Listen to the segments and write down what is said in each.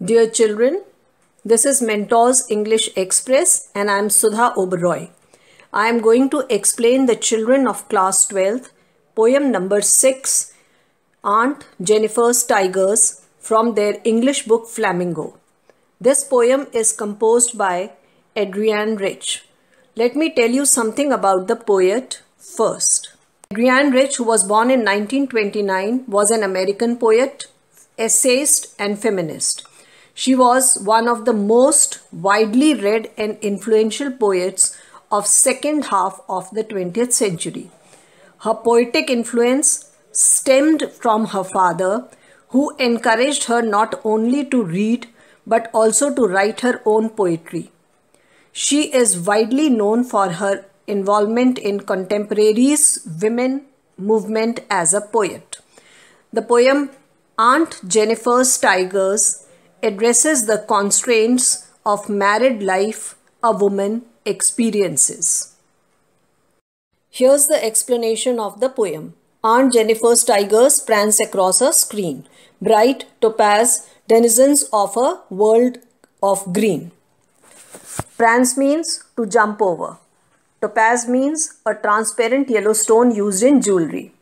Dear children, this is Mentors English Express and I am Sudha Oberoi. I am going to explain the children of class 12th poem number 6, Aunt Jennifer's Tigers, from their English book Flamingo. This poem is composed by Adrienne Rich. Let me tell you something about the poet first. Adrienne Rich, who was born in 1929, was an American poet, essayist and feminist. She was one of the most widely read and influential poets of second half of the 20th century. Her poetic influence stemmed from her father, who encouraged her not only to read but also to write her own poetry. She is widely known for her involvement in contemporaries women movement as a poet. The poem Aunt Jennifer's Tigers addresses the constraints of married life a woman experiences. Here's the explanation of the poem. Aunt Jennifer's tigers prance across a screen, bright topaz denizens of a world of green. Prance means to jump over. Topaz means a transparent yellow stone used in jewelry.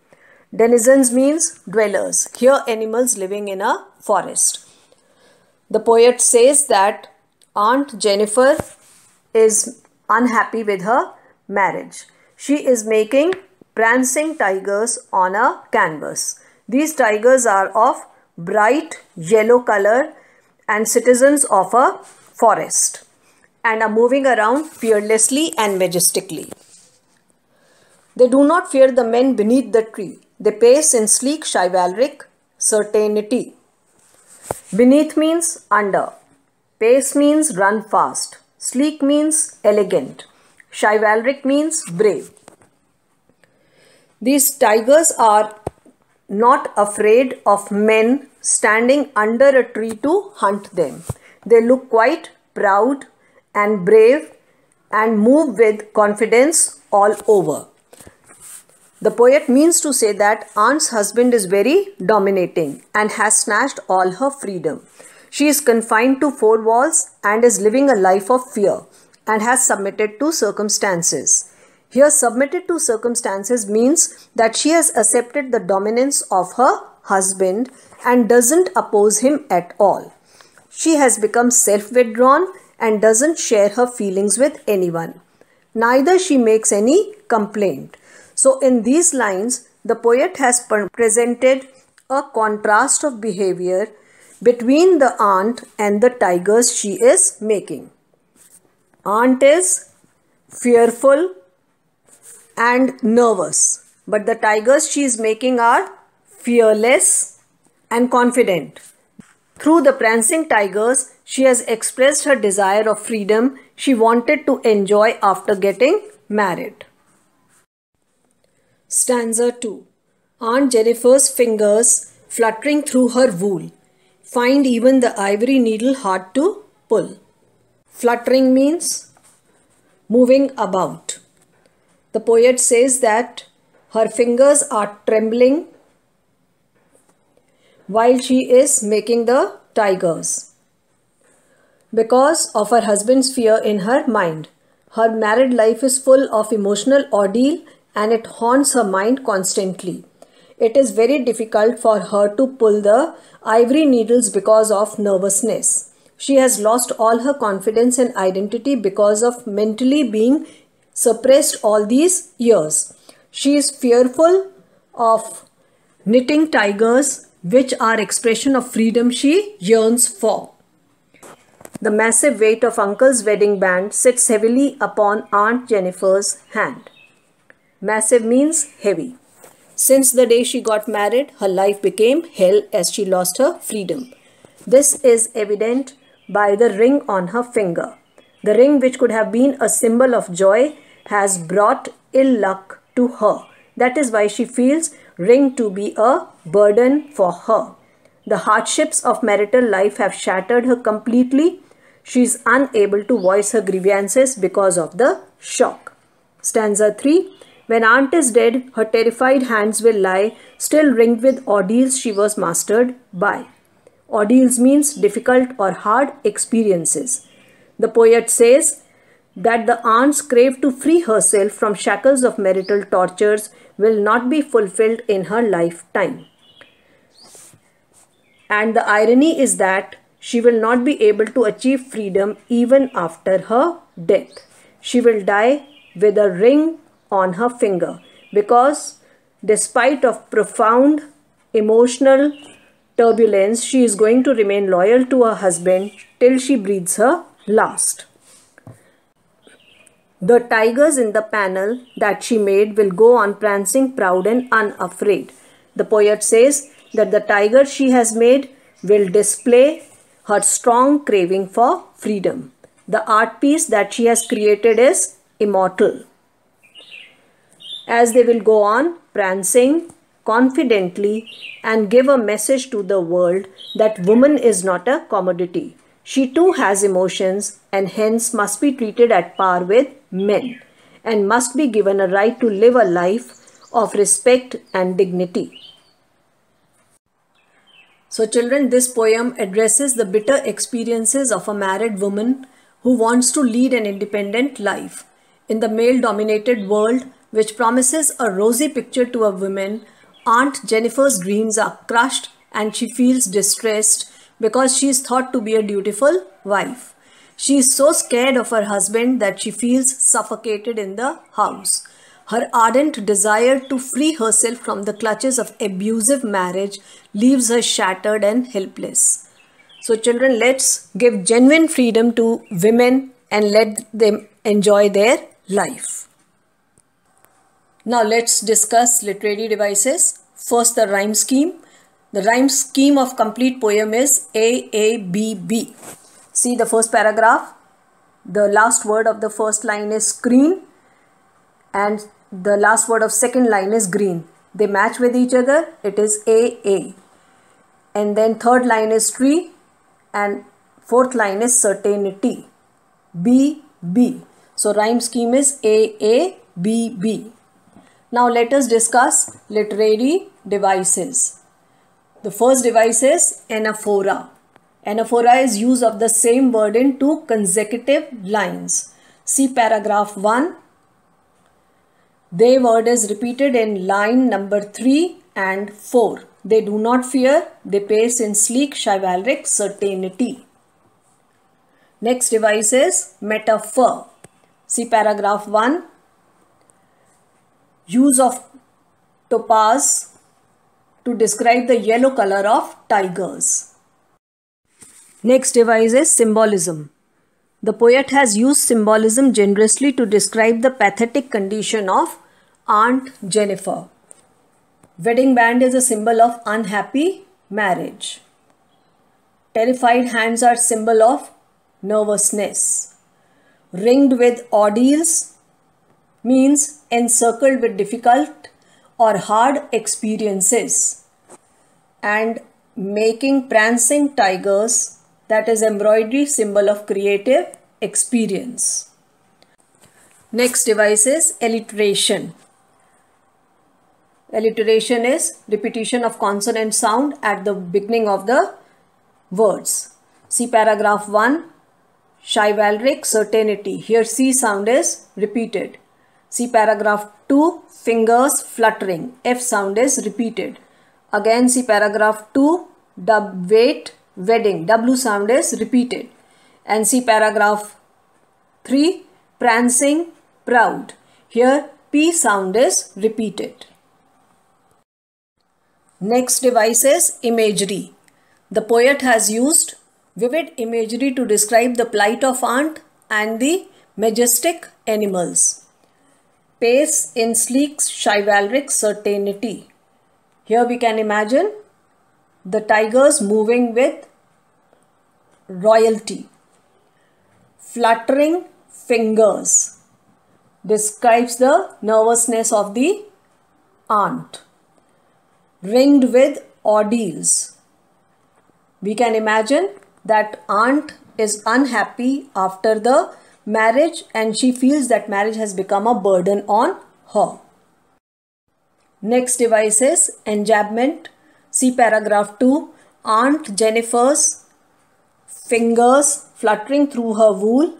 Denizens means dwellers, here animals living in a forest. The poet says that Aunt Jennifer is unhappy with her marriage. She is making prancing tigers on a canvas. These tigers are of bright yellow color and citizens of a forest, and are moving around fearlessly and majestically. They do not fear the men beneath the tree. They pace in sleek chivalric certainty. Beneath means under. Pace means run fast. Sleek means elegant. Chivalric means brave. These tigers are not afraid of men standing under a tree to hunt them. They look quite proud and brave and move with confidence all over. The poet means to say that Aunt's husband is very dominating and has snatched all her freedom. She is confined to four walls and is living a life of fear and has submitted to circumstances. Here, submitted to circumstances means that she has accepted the dominance of her husband and doesn't oppose him at all. She has become self-withdrawn and doesn't share her feelings with anyone. Neither she makes any complaint. So in these lines, the poet has presented a contrast of behavior between the aunt and the tigers she is making. Aunt is fearful and nervous, but the tigers she is making are fearless and confident. Through the prancing tigers, she has expressed her desire of freedom she wanted to enjoy after getting married. Stanza 2. Aunt Jennifer's fingers, fluttering through her wool, find even the ivory needle hard to pull. Fluttering means moving about. The poet says that her fingers are trembling while she is making the tigers because of her husband's fear in her mind. Her married life is full of emotional ordeal and it haunts her mind constantly. It is very difficult for her to pull the ivory needles because of nervousness. She has lost all her confidence and identity because of mentally being suppressed all these years. She is fearful of knitting tigers, which are expression of freedom she yearns for. The massive weight of Uncle's wedding band sits heavily upon Aunt Jennifer's hand. Massive means heavy. Since the day she got married, her life became hell as she lost her freedom. This is evident by the ring on her finger. The ring, which could have been a symbol of joy, has brought ill luck to her. That is why she feels ring to be a burden for her. The hardships of marital life have shattered her completely. She is unable to voice her grievances because of the shock. Stanza 3. When aunt is dead, her terrified hands will lie, still ringed with ordeals she was mastered by. Ordeals means difficult or hard experiences. The poet says that the aunt's crave to free herself from shackles of marital tortures will not be fulfilled in her lifetime. And the irony is that she will not be able to achieve freedom even after her death. She will die with a ring on her finger because despite of profound emotional turbulence, she is going to remain loyal to her husband till she breathes her last. The tigers in the panel that she made will go on prancing proud and unafraid. The poet says that the tiger she has made will display her strong craving for freedom. The art piece that she has created is immortal, as they will go on prancing confidently and give a message to the world that woman is not a commodity. She too has emotions and hence must be treated at par with men and must be given a right to live a life of respect and dignity. So children, this poem addresses the bitter experiences of a married woman who wants to lead an independent life. In the male-dominated world, which promises a rosy picture to a woman, Aunt Jennifer's dreams are crushed and she feels distressed because she is thought to be a dutiful wife. She is so scared of her husband that she feels suffocated in the house. Her ardent desire to free herself from the clutches of abusive marriage leaves her shattered and helpless. So children, let's give genuine freedom to women and let them enjoy their life. Now let's discuss literary devices. First, the rhyme scheme. The rhyme scheme of complete poem is A-A-B-B. See the first paragraph. The last word of the first line is screen and the last word of second line is green. They match with each other. It is A-A. And then third line is tree and fourth line is certainty. B-B. So rhyme scheme is A-A-B-B. Now let us discuss literary devices. The first device is anaphora. Anaphora is use of the same word in two consecutive lines. See paragraph 1. Their word is repeated in line number 3 and 4. They do not fear, they pace in sleek chivalric certainty. Next device is metaphor. See paragraph 1. Use of topaz to describe the yellow color of tigers. Next device is symbolism. The poet has used symbolism generously to describe the pathetic condition of Aunt Jennifer. Wedding band is a symbol of unhappy marriage. Terrified hands are symbol of nervousness. Ringed with ordeals means encircled with difficult or hard experiences. And making prancing tigers, that is embroidery, symbol of creative experience. Next device is alliteration. Alliteration is repetition of consonant sound at the beginning of the words. See paragraph 1. Chivalric certainty. Here C sound is repeated. See paragraph 2. Fingers fluttering. F sound is repeated. Again see paragraph 2. Wait wedding. W sound is repeated. And see paragraph 3. Prancing proud. Here P sound is repeated. Next device is imagery. The poet has used vivid imagery to describe the plight of aunt and the majestic animals. Pace in sleek chivalric certainty. Here we can imagine the tigers moving with royalty. Fluttering fingers describes the nervousness of the aunt. Ringed with ordeals. We can imagine that aunt is unhappy after the marriage and she feels that marriage has become a burden on her. Next device is enjambment. See paragraph 2. Aunt Jennifer's fingers fluttering through her wool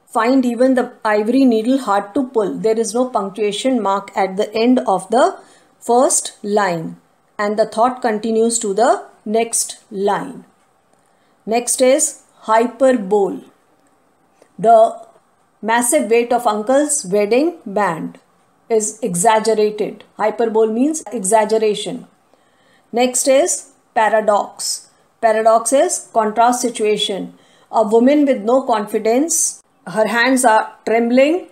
find even the ivory needle hard to pull. There is no punctuation mark at the end of the first line, and the thought continues to the next line. Next is hyperbole. The massive weight of uncle's wedding band is exaggerated. Hyperbole means exaggeration. Next is paradox. Paradox is contrast situation. A woman with no confidence, her hands are trembling,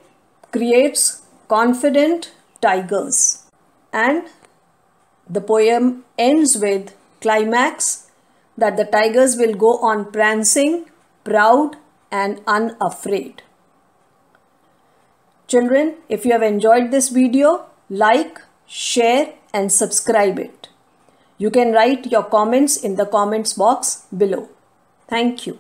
creates confident tigers. And the poem ends with climax that the tigers will go on prancing, proud and unafraid. Children, if you have enjoyed this video, like, share and subscribe it. You can write your comments in the comments box below. Thank you.